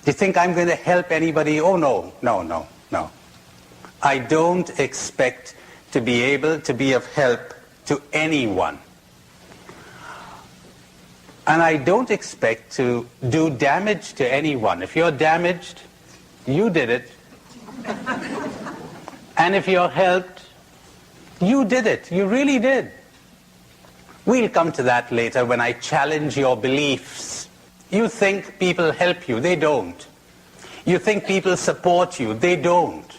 Do you think I'm going to help anybody? Oh, no, no, no, no. I don't expect to be able to be of help to anyone. And I don't expect to do damage to anyone. If you're damaged, you did it. And if you're helped, you did it. You really did. We'll come to that later when I challenge your beliefs. You think people help you. They don't. You think people support you. They don't.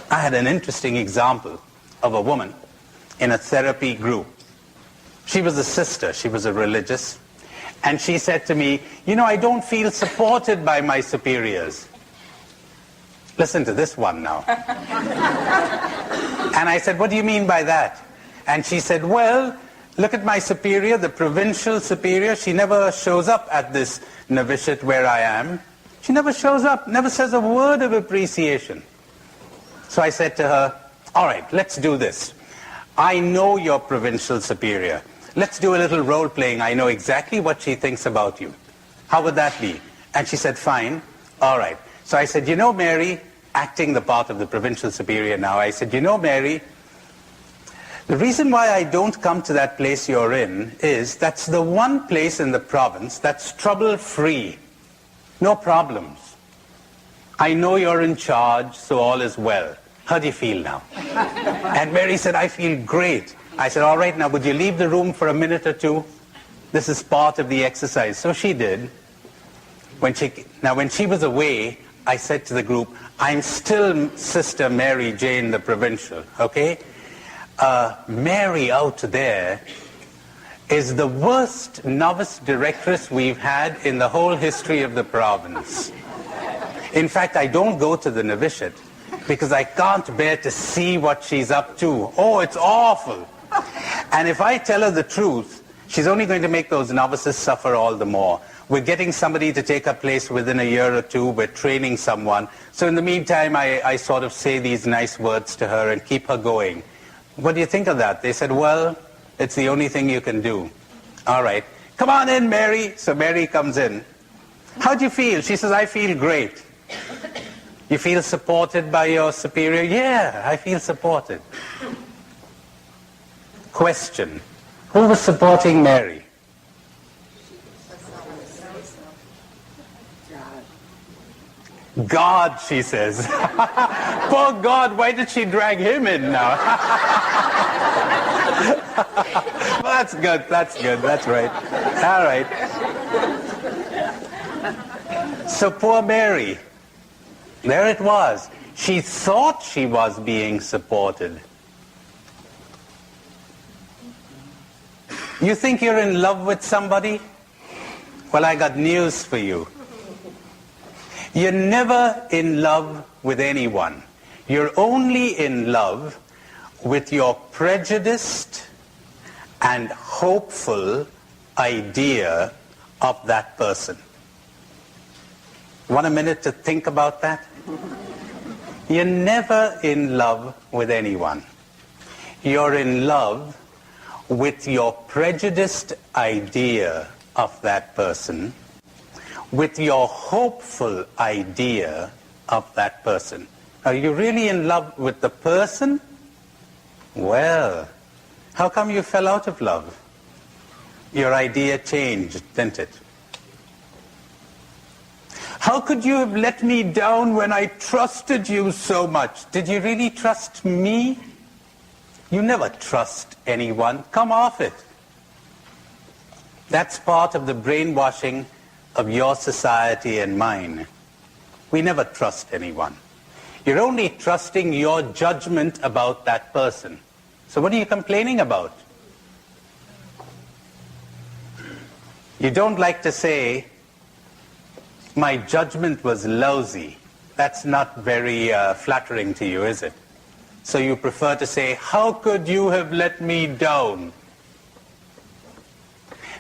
I had an interesting example of a woman in a therapy group. She was a sister. She was a religious. And she said to me, you know, I don't feel supported by my superiors. Listen to this one now. And I said, what do you mean by that? And she said, well, look at my superior, the provincial superior. She never shows up at this novitiate where I am. She never shows up, never says a word of appreciation. So I said to her, all right, let's do this. I know your provincial superior. Let's do a little role-playing. I know exactly what she thinks about you. How would that be? And she said, fine. All right. So I said, you know, Mary, acting the part of the provincial superior now, I said, you know, Mary, the reason why I don't come to that place you're in is that's the one place in the province that's trouble-free. No problems. I know you're in charge, so all is well. How do you feel now? And Mary said, I feel great. I said, all right, now would you leave the room for a minute or two? This is part of the exercise. So she did. When she was away, I said to the group, I'm still Sister Mary Jane the Provincial, okay? Mary out there is the worst novice directress we've had in the whole history of the province. In fact, I don't go to the novitiate because I can't bear to see what she's up to. Oh, it's awful. And if I tell her the truth, she's only going to make those novices suffer all the more. We're getting somebody to take her place within a year or two. We're training someone. So in the meantime, I sort of say these nice words to her and keep her going. What do you think of that? They said, well, it's the only thing you can do. All right. Come on in, Mary. So Mary comes in. How do you feel? She says, I feel great. You feel supported by your superior? Yeah, I feel supported. Question. Who was supporting Mary? God, she says. Poor God, why did she drag him in now? That's good, that's right. All right. So poor Mary, there it was. She thought she was being supported. You think you're in love with somebody? Well, I got news for you. You're never in love with anyone. You're only in love with your prejudiced and hopeful idea of that person. Want a minute to think about that? You're never in love with anyone. You're in love with your prejudiced idea of that person, with your hopeful idea of that person. Are you really in love with the person? Well, how come you fell out of love? Your idea changed, didn't it? How could you have let me down when I trusted you so much? Did you really trust me? You never trust anyone. Come off it. That's part of the brainwashing of your society and mine. We never trust anyone. You're only trusting your judgment about that person. So what are you complaining about? You don't like to say, my judgment was lousy. That's not very flattering to you, is it? So you prefer to say, how could you have let me down?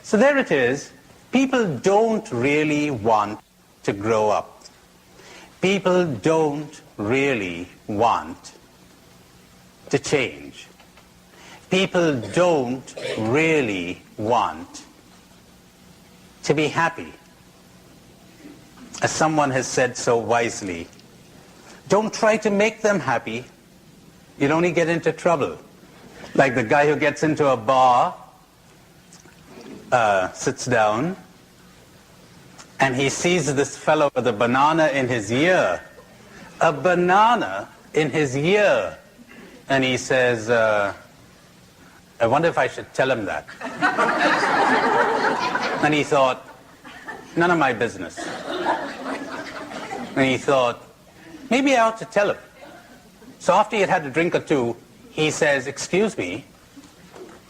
So there it is. People don't really want to grow up. People don't really want to change. People don't really want to be happy. As someone has said so wisely, don't try to make them happy. You'll only get into trouble. Like the guy who gets into a bar, sits down, and he sees this fellow with a banana in his ear. A banana in his ear. And he says, I wonder if I should tell him that. And he thought, none of my business. And he thought, maybe I ought to tell him. So after he had had a drink or two, he says, excuse me,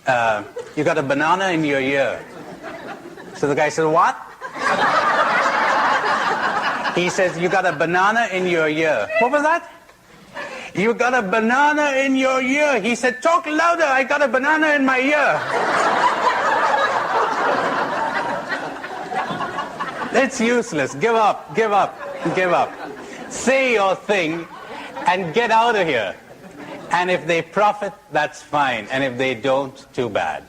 you got a banana in your ear. So the guy says, what? He says, you got a banana in your ear. What was that? You got a banana in your ear. He said, talk louder, I got a banana in my ear. It's useless. Give up, give up, give up. Say your thing and get out of here. And if they profit, that's fine. And if they don't, too bad.